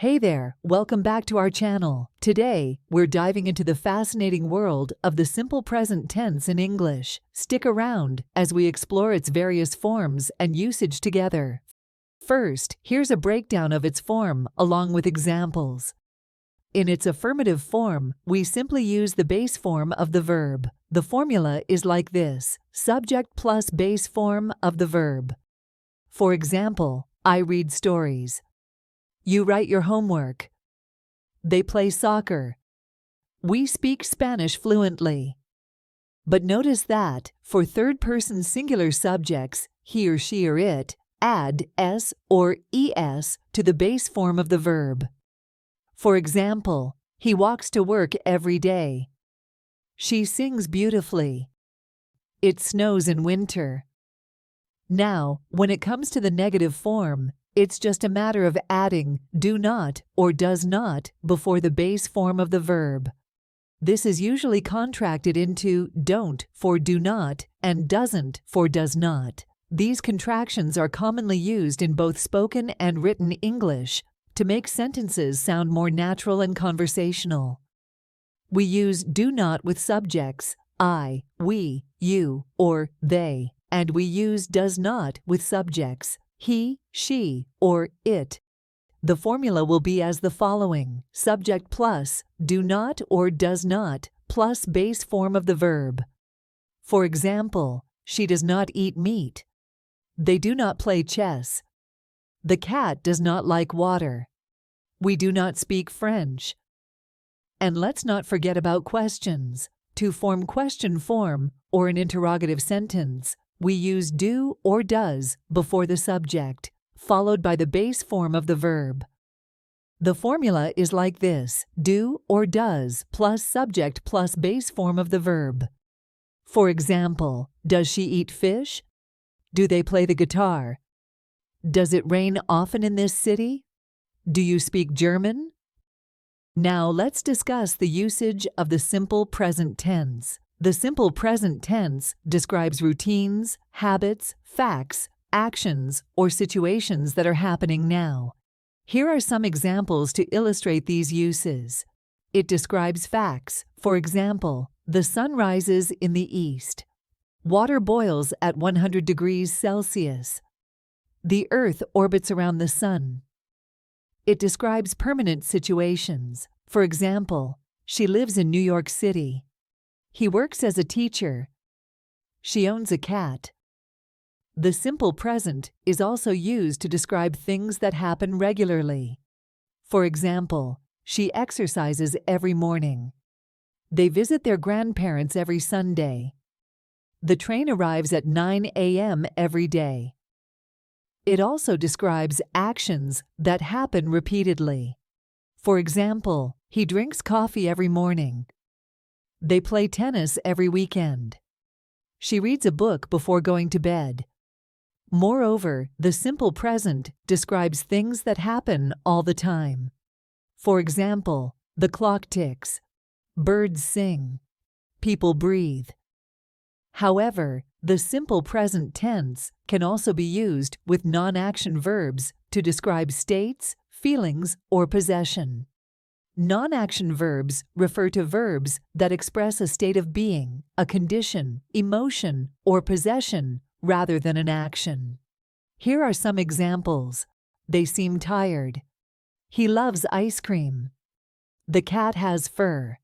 Hey there, welcome back to our channel. Today, we're diving into the fascinating world of the simple present tense in English. Stick around as we explore its various forms and usage together. First, here's a breakdown of its form, along with examples. In its affirmative form, we simply use the base form of the verb. The formula is like this: subject plus base form of the verb. For example, I read stories. You write your homework. They play soccer. We speak Spanish fluently. But notice that, for third-person singular subjects, he or she or it, add s or es to the base form of the verb. For example, he walks to work every day. She sings beautifully. It snows in winter. Now, when it comes to the negative form, it's just a matter of adding do not or does not before the base form of the verb. This is usually contracted into don't for do not and doesn't for does not. These contractions are commonly used in both spoken and written English to make sentences sound more natural and conversational. We use do not with subjects I, we, you, or they, and we use does not with subjects he, she, or it. The formula will be as the following: subject plus do not or does not plus base form of the verb. For example, she does not eat meat. They do not play chess. The cat does not like water. We do not speak French. And let's not forget about questions. To form question form or an interrogative sentence, we use do or does before the subject, followed by the base form of the verb. The formula is like this: do or does plus subject plus base form of the verb. For example, does she eat fish? Do they play the guitar? Does it rain often in this city? Do you speak German? Now let's discuss the usage of the simple present tense. The simple present tense describes routines, habits, facts, actions, or situations that are happening now. Here are some examples to illustrate these uses. It describes facts. For example, the sun rises in the east. Water boils at 100 degrees Celsius. The earth orbits around the sun. It describes permanent situations. For example, she lives in New York City. He works as a teacher. She owns a cat. The simple present is also used to describe things that happen regularly. For example, she exercises every morning. They visit their grandparents every Sunday. The train arrives at 9 a.m. every day. It also describes actions that happen repeatedly. For example, he drinks coffee every morning. They play tennis every weekend. She reads a book before going to bed. Moreover, the simple present describes things that happen all the time. For example, the clock ticks. Birds sing. People breathe. However, the simple present tense can also be used with non-action verbs to describe states, feelings, or possession. Non-action verbs refer to verbs that express a state of being, a condition, emotion, or possession rather than an action. Here are some examples. They seem tired. He loves ice cream. The cat has fur.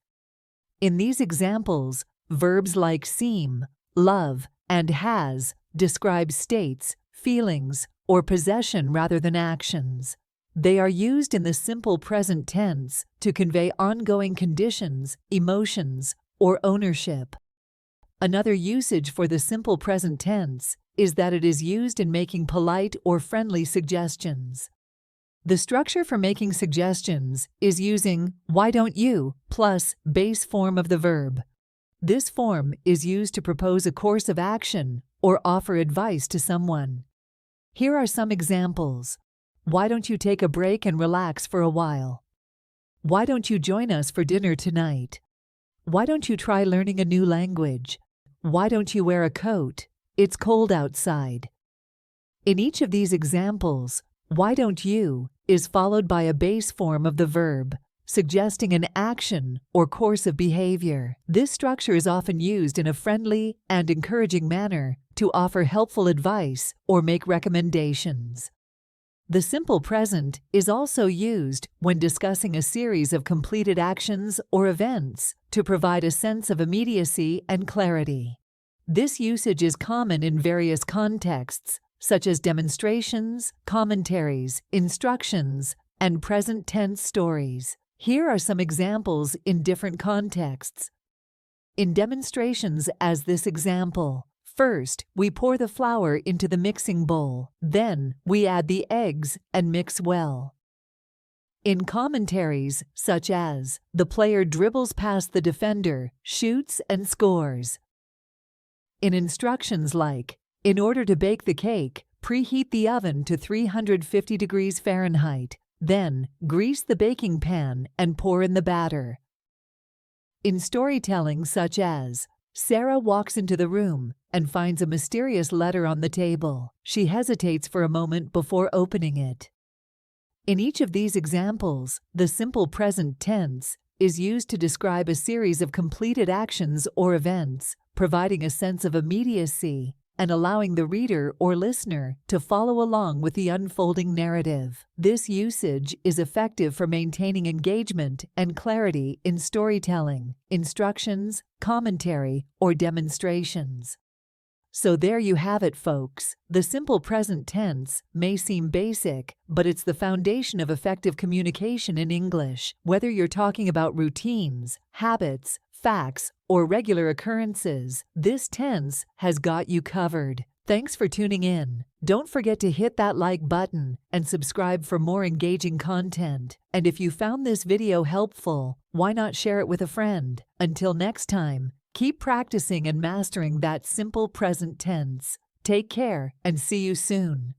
In these examples, verbs like seem, love, and has describe states, feelings, or possession rather than actions. They are used in the simple present tense to convey ongoing conditions, emotions, or ownership. Another usage for the simple present tense is that it is used in making polite or friendly suggestions. The structure for making suggestions is using why don't you plus base form of the verb. This form is used to propose a course of action or offer advice to someone. Here are some examples. Why don't you take a break and relax for a while? Why don't you join us for dinner tonight? Why don't you try learning a new language? Why don't you wear a coat? It's cold outside. In each of these examples, Why don't you is followed by a base form of the verb, suggesting an action or course of behavior. This structure is often used in a friendly and encouraging manner to offer helpful advice or make recommendations. The simple present is also used when discussing a series of completed actions or events to provide a sense of immediacy and clarity. This usage is common in various contexts, such as demonstrations, commentaries, instructions, and present tense stories. Here are some examples in different contexts. In demonstrations, as this example, first, we pour the flour into the mixing bowl. Then, we add the eggs and mix well. In commentaries, such as, the player dribbles past the defender, shoots, and scores. In instructions like, in order to bake the cake, preheat the oven to 350 degrees Fahrenheit. Then, grease the baking pan and pour in the batter. In storytelling such as, Sarah walks into the room and finds a mysterious letter on the table. She hesitates for a moment before opening it. In each of these examples, the simple present tense is used to describe a series of completed actions or events, providing a sense of immediacy and allowing the reader or listener to follow along with the unfolding narrative. This usage is effective for maintaining engagement and clarity in storytelling, instructions, commentary, or demonstrations. So there you have it, folks. The simple present tense may seem basic, but it's the foundation of effective communication in English. Whether you're talking about routines, habits, facts, or regular occurrences, this tense has got you covered. Thanks for tuning in. Don't forget to hit that like button and subscribe for more engaging content. And if you found this video helpful, why not share it with a friend? Until next time, keep practicing and mastering that simple present tense. Take care and see you soon.